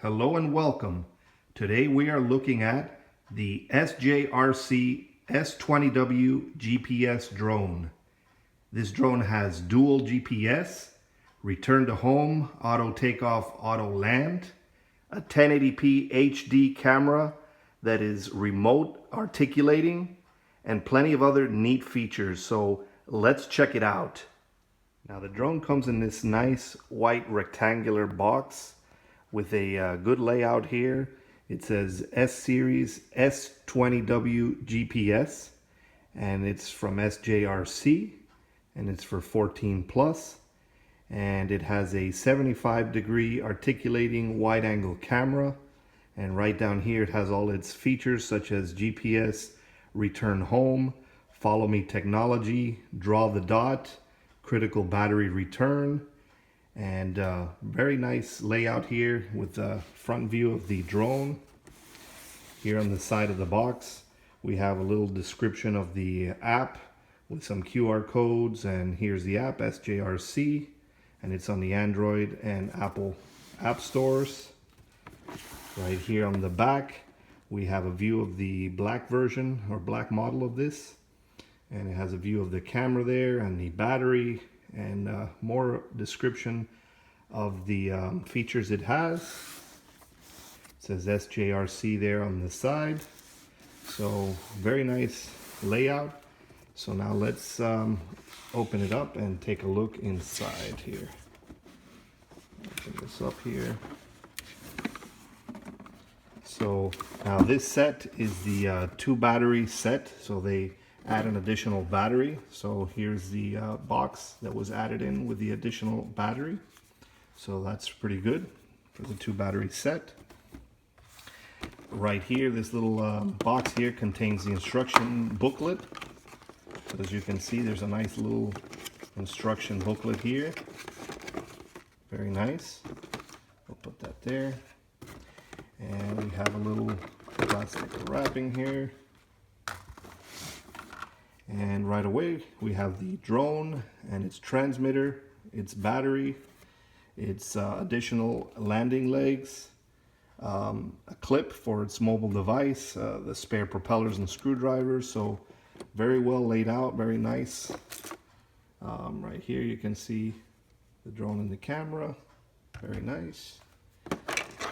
Hello and welcome. Today we are looking at the SJRC S20W GPS drone. This drone has dual GPS, return to home, auto takeoff, auto land, a 1080p HD camera that is remote articulating, and plenty of other neat features. So let's check it out. Now the drone comes in this nice white rectangular box with a good layout here. It says S Series S20W GPS, and it's from SJRC, and it's for 14 plus, and it has a 75-degree articulating wide angle camera, and right down here it has all its features such as GPS, return home, follow me technology, draw the dot, critical battery return, and very nice layout here with the front view of the drone. Here on the side of the box we have a little description of the app with some QR codes, and here's the app, SJRC, and it's on the Android and Apple app stores. Right here on the back we have a view of the black version or black model of this, and it has a view of the camera there and the battery, and more description of the features it has. It says SJRC there on the side. So very nice layout. So now let's open it up and take a look inside here. Open this up here. So now this set is the 2 battery set, so they add an additional battery. So here's the box that was added in with the additional battery. So that's pretty good for the 2 battery set. Right here, this little box here contains the instruction booklet. So as you can see, there's a nice little instruction booklet here. Very nice. We'll put that there. And we have a little plastic wrapping here. And right away we have the drone and its transmitter, its battery, its additional landing legs, a clip for its mobile device, the spare propellers and screwdrivers. So very well laid out, very nice. Right here you can see the drone and the camera, very nice.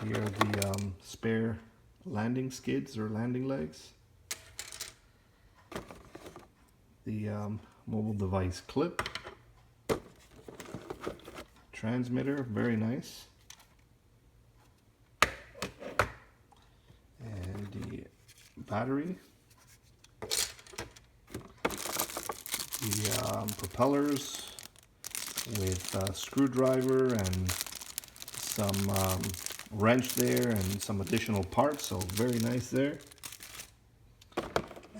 Here are the spare landing skids or landing legs. The mobile device clip, transmitter, very nice, and the battery, the propellers with a screwdriver and some wrench there and some additional parts, so very nice there.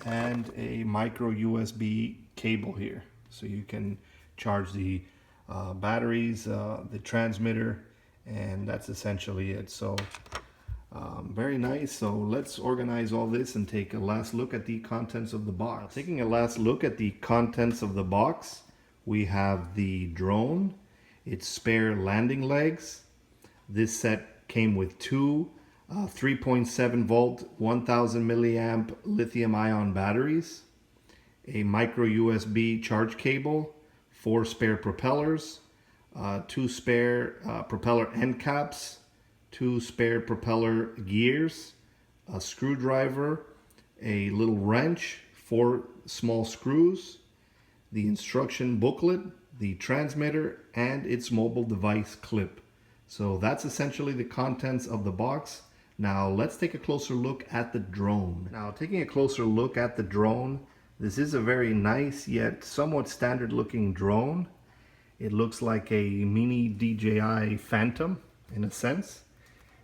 And a micro USB cable here, so you can charge the batteries, the transmitter, and that's essentially it. So very nice. So let's organize all this and take a last look at the contents of the box. Now, taking a last look at the contents of the box, we have the drone, its spare landing legs. This set came with 2 3.7 volt 1000 milliamp lithium ion batteries, a micro USB charge cable, 4 spare propellers, 2 spare propeller end caps, 2 spare propeller gears, a screwdriver, a little wrench, 4 small screws, the instruction booklet, the transmitter, and its mobile device clip. So that's essentially the contents of the box. Now let's take a closer look at the drone. Now taking a closer look at the drone, this is a very nice yet somewhat standard looking drone. It looks like a mini DJI Phantom in a sense.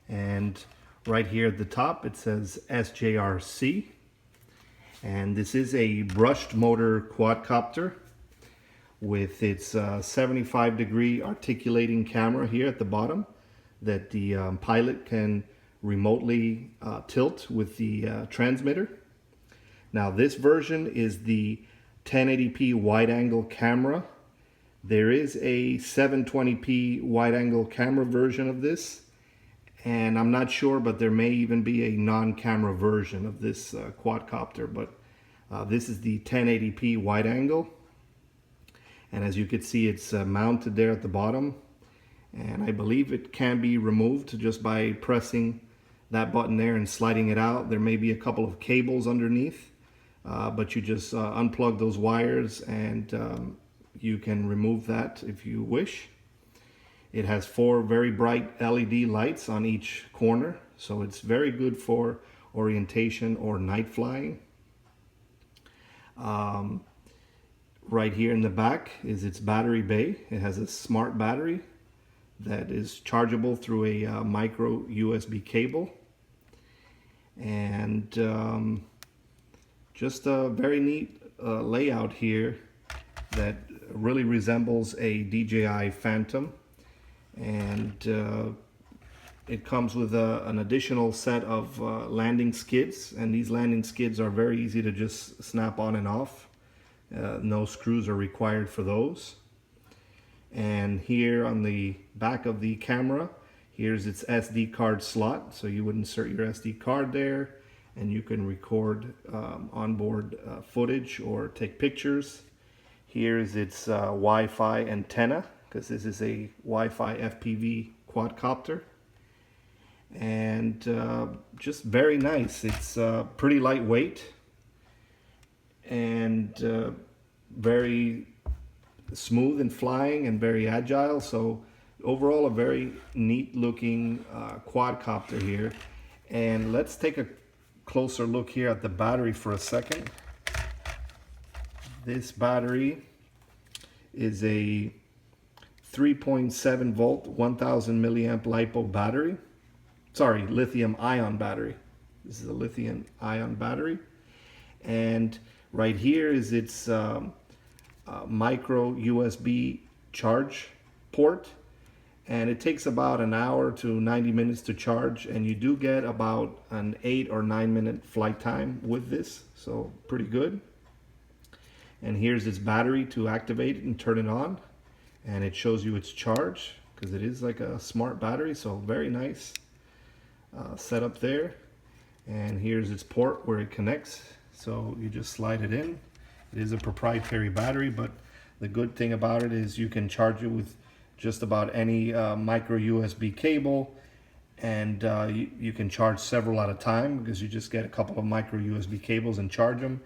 And right here at the top it says SJRC. And this is a brushed motor quadcopter with its 75-degree articulating camera here at the bottom that the pilot can remotely tilt with the transmitter. Now this version is the 1080p wide angle camera. There is a 720p wide angle camera version of this, And I'm not sure, but there may even be a non-camera version of this quadcopter. But this is the 1080p wide angle. And as you can see, it's mounted there at the bottom. And I believe it can be removed just by pressing that button there and sliding it out. There may be a couple of cables underneath, but you just unplug those wires and you can remove that if you wish. It has 4 very bright LED lights on each corner, so it's very good for orientation or night flying. Right here in the back is its battery bay. It has a smart battery that is chargeable through a micro USB cable. And just a very neat layout here that really resembles a DJI Phantom. And it comes with an additional set of landing skids, and these landing skids are very easy to just snap on and off. No screws are required for those. And here on the back of the camera, here's its SD card slot, so you would insert your SD card there and you can record onboard footage or take pictures. Here's its Wi-Fi antenna, because this is a Wi-Fi FPV quadcopter. And just very nice. It's pretty lightweight and very smooth in flying and very agile. So overall, a very neat looking quadcopter here. And let's take a closer look here at the battery for a second. This battery is a 3.7 volt 1000 milliamp LiPo battery. Sorry, lithium ion battery. This is a lithium ion battery. And right here is its micro USB charge port, and it takes about an hour to 90 minutes to charge, and you do get about an 8 or 9 minute flight time with this, so pretty good. And here's its battery to activate it and turn it on, and it shows you its charge because it is like a smart battery, so very nice setup there. And here's its port where it connects, so you just slide it in. It is a proprietary battery, but the good thing about it is you can charge it with just about any micro USB cable, and you can charge several at a time because you just get a couple of micro USB cables and charge them,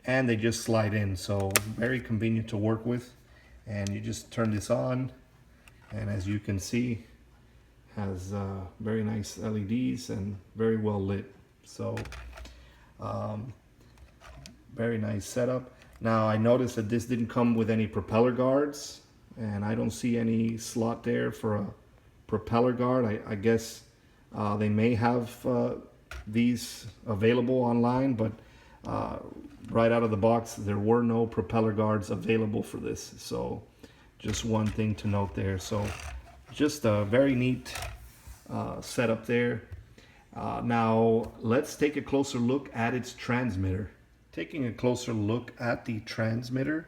and they just slide in, so very convenient to work with. And you just turn this on, and as you can see, has very nice LEDs and very well lit. So very nice setup. Now I noticed that this didn't come with any propeller guards, and I don't see any slot there for a propeller guard. I guess they may have these available online, but right out of the box there were no propeller guards available for this. So just one thing to note there. So just a very neat setup there. Now let's take a closer look at its transmitter. Taking a closer look at the transmitter,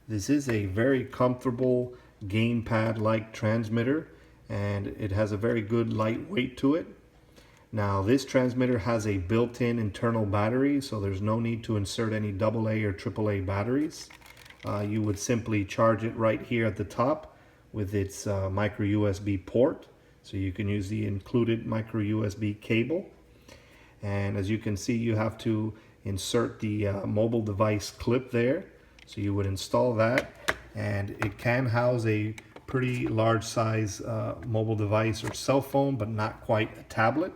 this is a very comfortable gamepad-like transmitter, and it has a very good light weight to it. Now this transmitter has a built-in internal battery, so there's no need to insert any AA or AAA batteries. You would simply charge it right here at the top with its micro USB port, so you can use the included micro USB cable. And as you can see, you have to insert the mobile device clip there, so you would install that, and it can house a pretty large size mobile device or cell phone, but not quite a tablet.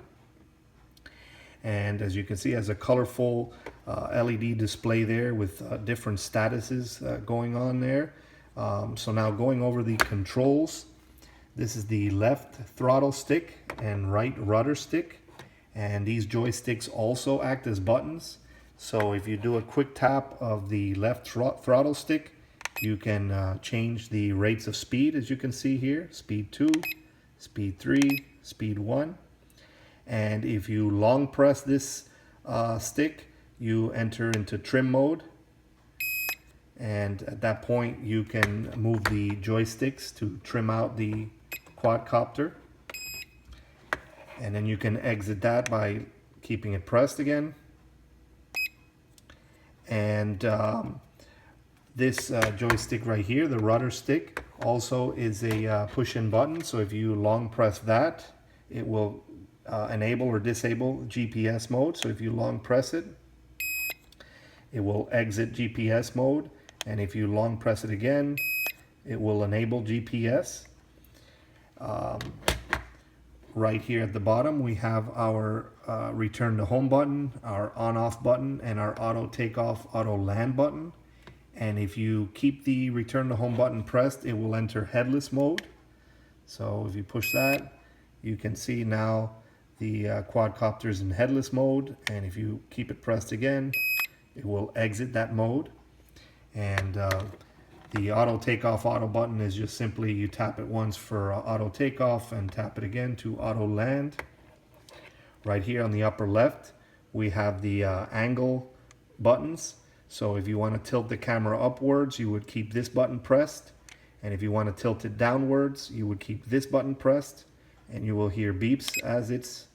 And as you can see, it has a colorful LED display there with different statuses going on there. So now going over the controls, this is the left throttle stick and right rudder stick, and these joysticks also act as buttons. So if you do a quick tap of the left throttle stick, you can change the rates of speed, as you can see here, speed 2, speed 3, speed 1. And if you long press this stick, you enter into trim mode. And at that point, you can move the joysticks to trim out the quadcopter. And then you can exit that by keeping it pressed again. And this joystick right here, the rudder stick, also is a push-in button. So if you long press that, it will enable or disable GPS mode. So if you long press it, it will exit GPS mode. And if you long press it again, it will enable GPS. Right here at the bottom, we have our return to home button, our on-off button, and our auto takeoff, auto land button. And if you keep the return to home button pressed, it will enter headless mode. So if you push that, you can see now the quadcopter is in headless mode. And if you keep it pressed again, it will exit that mode. And the auto takeoff auto button is just simply you tap it once for auto takeoff and tap it again to auto land. Right here on the upper left, we have the angle buttons. So if you want to tilt the camera upwards, you would keep this button pressed. And if you want to tilt it downwards, you would keep this button pressed. And you will hear beeps as it's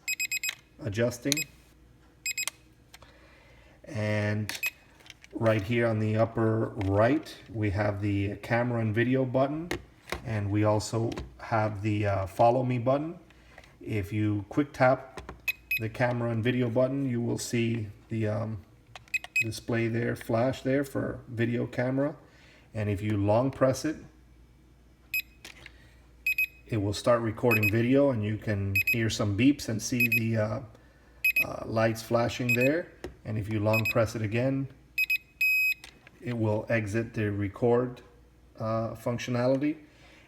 adjusting. And right here on the upper right, we have the camera and video button. And we also have the follow me button. If you quick tap the camera and video button, you will see the display there, flash there for video camera. And if you long press it, it will start recording video, and you can hear some beeps and see the lights flashing there. And if you long press it again, it will exit the record functionality.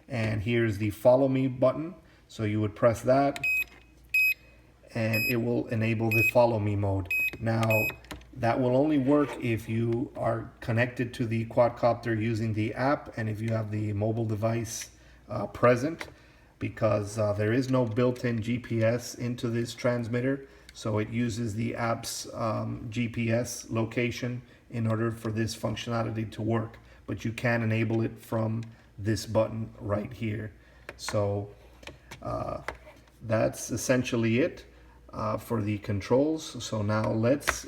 And here's the follow me button. So you would press that and it will enable the follow me mode. Now that will only work if you are connected to the quadcopter using the app and if you have the mobile device present, because there is no built-in GPS into this transmitter. So it uses the app's GPS location in order for this functionality to work. But you can enable it from this button right here. So that's essentially it for the controls. So now let's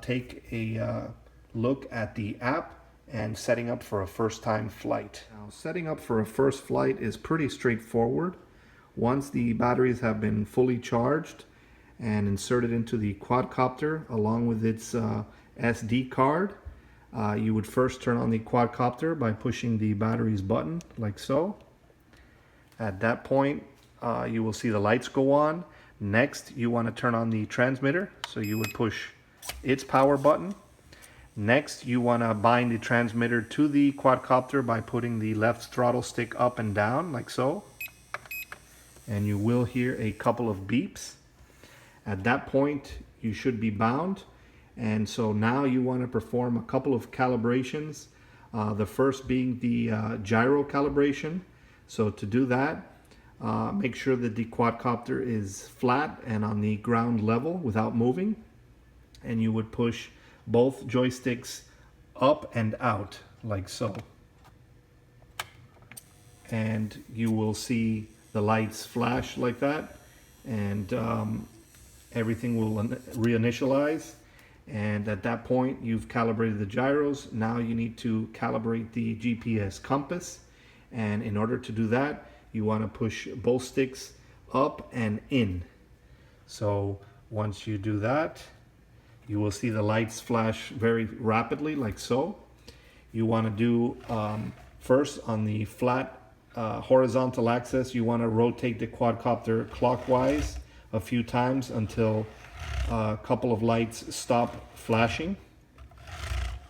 take a look at the app and setting up for a first-time flight. Now, setting up for a first flight is pretty straightforward. Once the batteries have been fully charged and inserted into the quadcopter along with its SD card, you would first turn on the quadcopter by pushing the batteries button like so. At that point, you will see the lights go on. Next, you want to turn on the transmitter, so you would push its power button. Next, you want to bind the transmitter to the quadcopter by putting the left throttle stick up and down like so. And you will hear a couple of beeps. At that point, you should be bound. And so now you want to perform a couple of calibrations. The first being the gyro calibration. So to do that, make sure that the quadcopter is flat and on the ground level without moving. And you would push both joysticks up and out like so. And you will see the lights flash like that. And everything will reinitialize. And at that point, you've calibrated the gyros. Now you need to calibrate the GPS compass. And in order to do that, you want to push both sticks up and in. So once you do that, you will see the lights flash very rapidly like so. You want to do first on the flat horizontal axis, you want to rotate the quadcopter clockwise a few times until a couple of lights stop flashing.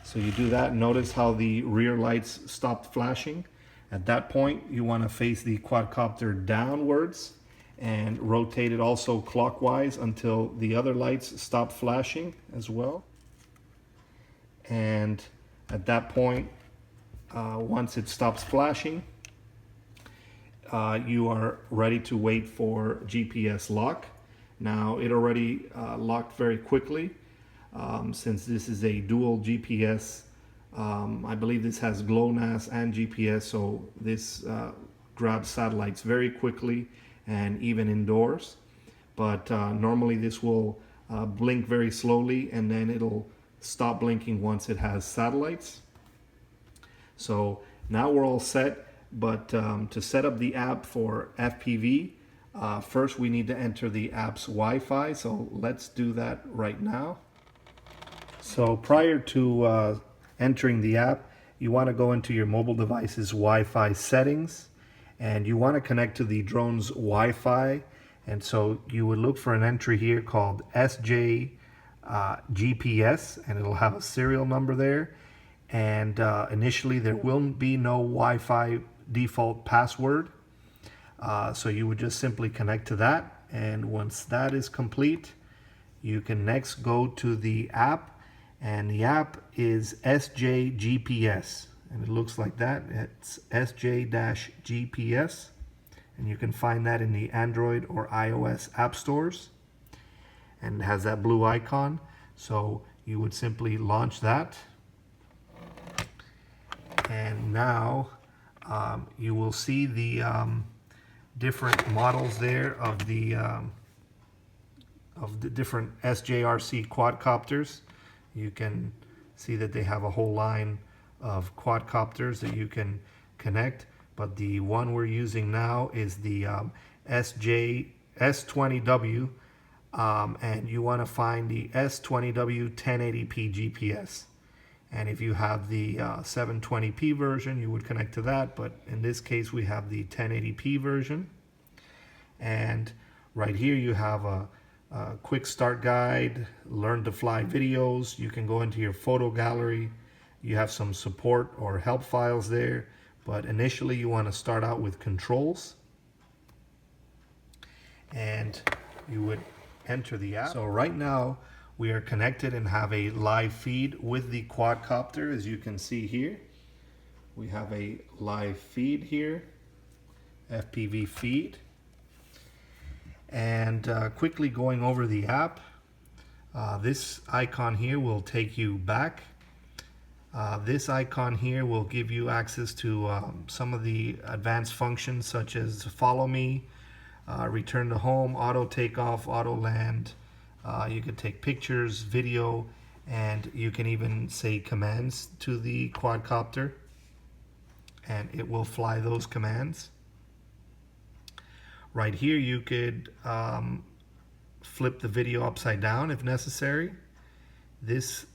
So you do that. Notice how the rear lights stopped flashing. At that point, you want to face the quadcopter downwards and rotate it also clockwise until the other lights stop flashing as well. And at that point, once it stops flashing, you are ready to wait for GPS lock. Now it already locked very quickly since this is a dual GPS. I believe this has GLONASS and GPS, so this grabs satellites very quickly and even indoors. but normally this will blink very slowly, and then it'll stop blinking once it has satellites. So now we're all set, but to set up the app for FPV, first we need to enter the app's Wi-Fi, so let's do that right now. So prior to entering the app, you want to go into your mobile device's Wi-Fi settings, and you want to connect to the drone's Wi-Fi. And so you would look for an entry here called SJRC GPS, and it'll have a serial number there. And initially there will be no Wi-Fi default password. So you would just simply connect to that. And once that is complete, you can next go to the app. And the app is SJGPS, and it looks like that. It's SJ-GPS, and you can find that in the Android or iOS app stores, and it has that blue icon. So you would simply launch that, and now you will see the different models there of the different SJRC quadcopters. You can see that they have a whole line of quadcopters that you can connect, but the one we're using now is the S20W, and you want to find the S20W 1080p GPS. And if you have the 720p version, you would connect to that, but in this case we have the 1080p version. And right here you have a quick start guide, learn to fly videos. You can go into your photo gallery. You have some support or help files there, but initially you want to start out with controls, and you would enter the app. So right now we are connected and have a live feed with the quadcopter. As you can see here, we have a live feed here, FPV feed. And quickly going over the app, this icon here will take you back. This icon here will give you access to some of the advanced functions such as follow me, return to home, auto takeoff, auto land. You can take pictures, video, and you can even say commands to the quadcopter, and it will fly those commands. Right here you could flip the video upside down if necessary. This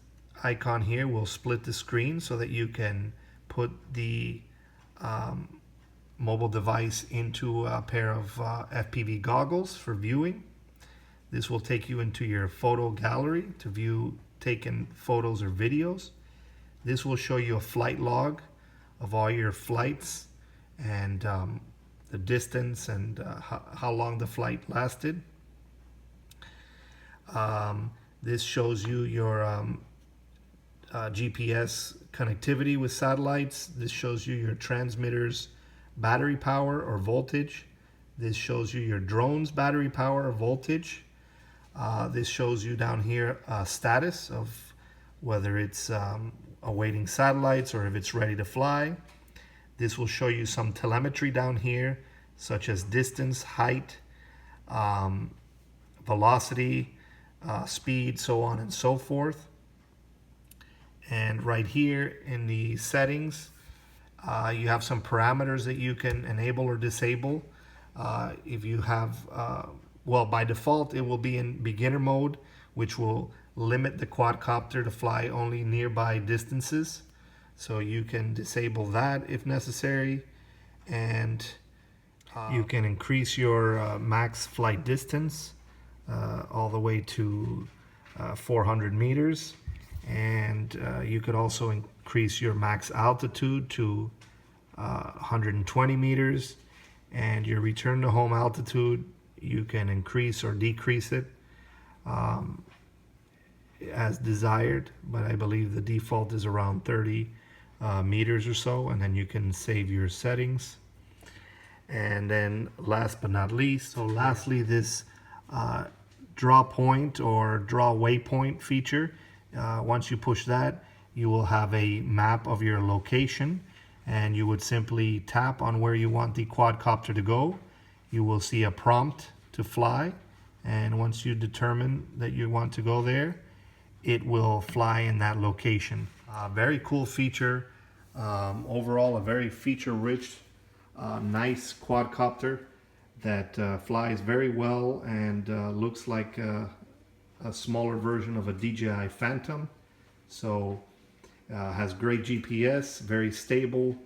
icon here will split the screen so that you can put the mobile device into a pair of FPV goggles for viewing. This will take you into your photo gallery to view taken photos or videos. This will show you a flight log of all your flights and the distance and how long the flight lasted. This shows you your GPS connectivity with satellites. This shows you your transmitter's battery power or voltage. This shows you your drone's battery power or voltage. This shows you down here status of whether it's awaiting satellites or if it's ready to fly. This will show you some telemetry down here, such as distance, height, velocity, speed, so on and so forth. And right here in the settings, you have some parameters that you can enable or disable. If you have, well, by default, it will be in beginner mode, which will limit the quadcopter to fly only nearby distances. So you can disable that if necessary, and you can increase your max flight distance all the way to 400 meters, and you could also increase your max altitude to 120 meters, and your return to home altitude you can increase or decrease it as desired, but I believe the default is around 30 meters or so, and then you can save your settings. And then last but not least, so lastly, this draw point or draw waypoint feature, once you push that, you will have a map of your location, and you would simply tap on where you want the quadcopter to go. You will see a prompt to fly, And once you determine that you want to go there, it will fly in that location. Very cool feature. Overall, a very feature-rich, nice quadcopter that flies very well and looks like a smaller version of a DJI Phantom. So has great GPS, very stable,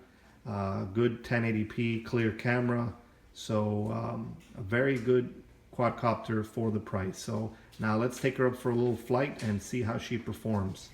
good 1080p clear camera. So a very good quadcopter for the price. So now let's take her up for a little flight and see how she performs.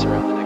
around the